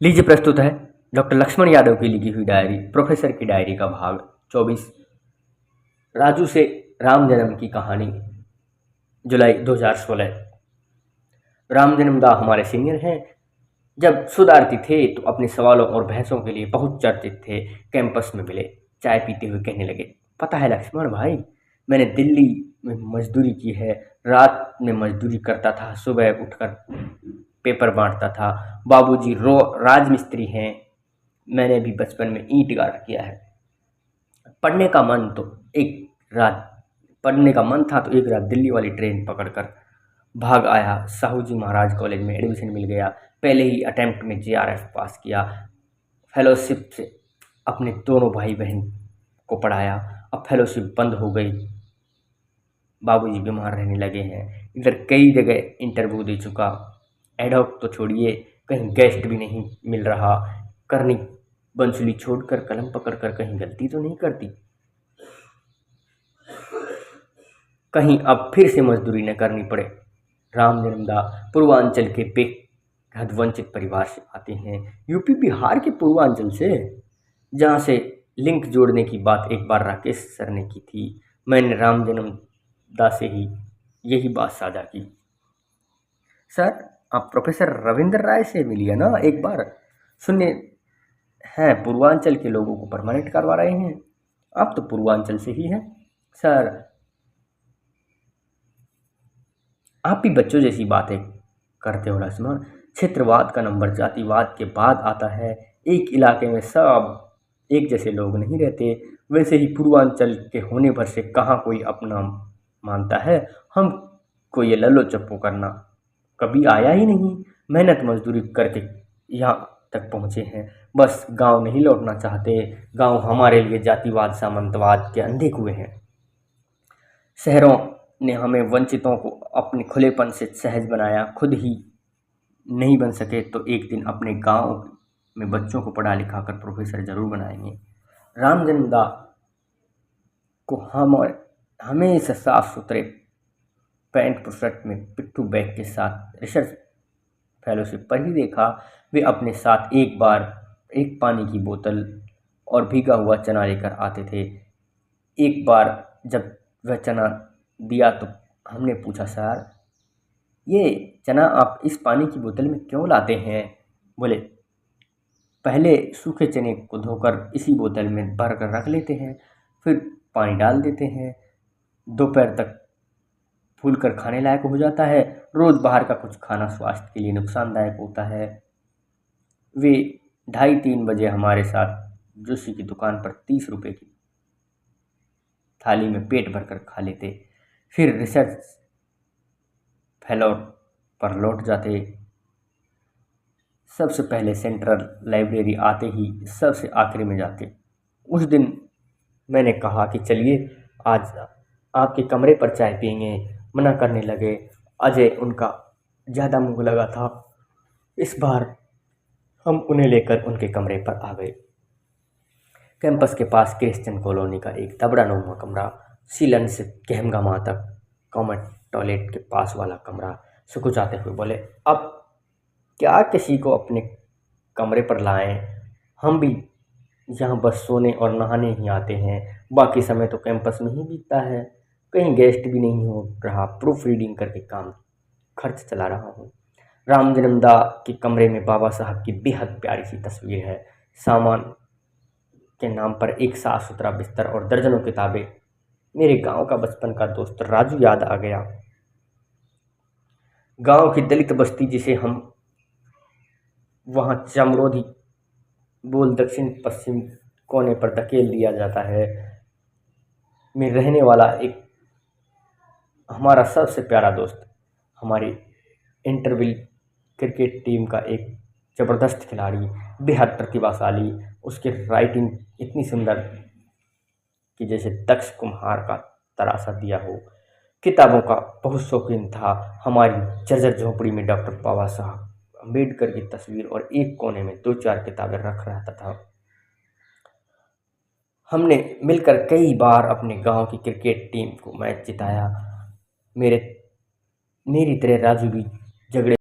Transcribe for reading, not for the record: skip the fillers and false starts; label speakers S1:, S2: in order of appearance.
S1: लीजिए प्रस्तुत है डॉक्टर लक्ष्मण यादव की लिखी हुई डायरी प्रोफेसर की डायरी का भाग 24 राजू से राम जन्म की कहानी जुलाई 2016। राम जन्मदा हमारे सीनियर हैं। जब शोधार्थी थे तो अपने सवालों और बहसों के लिए बहुत चर्चित थे। कैंपस में मिले, चाय पीते हुए कहने लगे, पता है लक्ष्मण भाई, मैंने दिल्ली में मजदूरी की है। रात में मजदूरी करता था, सुबह उठकर पेपर बांटता था। बाबूजी राजमिस्त्री हैं। मैंने भी बचपन में ईंट गाड़ा किया है। पढ़ने का मन तो एक रात पढ़ने का मन था तो एक रात दिल्ली वाली ट्रेन पकड़कर भाग आया। साहू जी महाराज कॉलेज में एडमिशन मिल गया। पहले ही अटेम्प्ट में जेआरएफ पास किया। फेलोशिप से अपने दोनों भाई बहन को पढ़ाया। अब फेलोशिप बंद हो गई, बाबूजी बीमार रहने लगे हैं। इधर कई जगह इंटरव्यू दे चुका, एडहॉक तो छोड़िए, कहीं गेस्ट भी नहीं मिल रहा। करनी बंसुली छोड़कर कलम पकड़कर कहीं गलती तो नहीं करती। कहीं अब फिर से मजदूरी न करनी पड़े। राम जन्मदा पूर्वांचल के बेहद वंचित परिवार से आते हैं, यूपी बिहार के पूर्वांचल से, जहाँ से लिंक जोड़ने की बात एक बार राकेश सर ने की थी। मैंने राम जन्मदा से ही यही बात साझा की। सर, आप प्रोफेसर रविंद्र राय से मिलिए ना एक बार, सुनने हैं पूर्वांचल के लोगों को परमानेंट करवा रहे हैं। आप तो पूर्वांचल से ही हैं। सर, आप भी बच्चों जैसी बातें करते हो लक्ष्मण। क्षेत्रवाद का नंबर जातिवाद के बाद आता है। एक इलाके में सब एक जैसे लोग नहीं रहते। वैसे ही पूर्वांचल के होने भर से कहाँ कोई अपना मानता है। हमको ये लल्लो चप्पू करना कभी आया ही नहीं। मेहनत मजदूरी करके यहाँ तक पहुँचे हैं। बस गांव नहीं लौटना चाहते। गांव हमारे लिए जातिवाद सामंतवाद के अंधे कुएं हैं। शहरों ने हमें वंचितों को अपने खुलेपन से सहज बनाया। खुद ही नहीं बन सके तो एक दिन अपने गांव में बच्चों को पढ़ा लिखा कर प्रोफेसर जरूर बनाएंगे। राम जन्मदा को हम हमेशा साफ सुथरे पैंट शर्ट में पिट्ठू बैग के साथ रिसर्च फेलोशिप पर ही देखा। वे अपने साथ एक बार एक पानी की बोतल और भीगा हुआ चना लेकर आते थे। एक बार जब वह चना दिया तो हमने पूछा, सर ये चना आप इस पानी की बोतल में क्यों लाते हैं? बोले, पहले सूखे चने को धोकर इसी बोतल में भर कर रख लेते हैं, फिर पानी डाल देते हैं, दोपहर तक फूल कर खाने लायक हो जाता है। रोज़ बाहर का कुछ खाना स्वास्थ्य के लिए नुकसानदायक होता है। वे 2:30-3 बजे हमारे साथ जोशी की दुकान पर 30 रुपये की थाली में पेट भरकर खा लेते, फिर रिसर्च फेलो पर लौट जाते। सबसे पहले सेंट्रल लाइब्रेरी आते ही सबसे आखिरी में जाते। उस दिन मैंने कहा कि चलिए आज आपके कमरे पर चाय पिएंगे। मना करने लगे। अजय उनका ज़्यादा मुँह लगा था। इस बार हम उन्हें लेकर उनके कमरे पर आ गए। कैंपस के पास क्रिश्चियन कॉलोनी का एक तबड़ानुमा कमरा, सीलन से कहमगामा तक कॉमन टॉयलेट के पास वाला कमरा। सुकुचाते हुए बोले, अब क्या किसी को अपने कमरे पर लाएं? हम भी यहाँ बस सोने और नहाने ही आते हैं। बाकी समय तो कैंपस में ही बीतता है। कहीं गेस्ट भी नहीं हो रहा। प्रूफ रीडिंग करके काम खर्च चला रहा हूँ। राम जन्मदा के कमरे में बाबा साहब की बेहद प्यारी सी तस्वीर है। सामान के नाम पर एक साफ सुथरा बिस्तर और दर्जनों किताबें। मेरे गांव का बचपन का दोस्त राजू याद आ गया। गांव की दलित बस्ती जिसे हम वहाँ चमरोधी बोल दक्षिण पश्चिम कोने पर धकेल दिया जाता है, में रहने वाला एक हमारा सबसे प्यारा दोस्त, हमारी इंटरविल क्रिकेट टीम का एक ज़बरदस्त खिलाड़ी, बेहद प्रतिभाशाली। उसकी राइटिंग इतनी सुंदर कि जैसे दक्ष कुम्हार का तराशा दिया हो। किताबों का बहुत शौकीन था। हमारी जर्जर झोपड़ी में डॉक्टर बाबा साहब अम्बेडकर की तस्वीर और एक कोने में 2-4 किताबें रख रहता था। हमने मिलकर कई बार अपने गांव की क्रिकेट टीम को मैच जिताया। मेरी तरह राजू भी झगड़े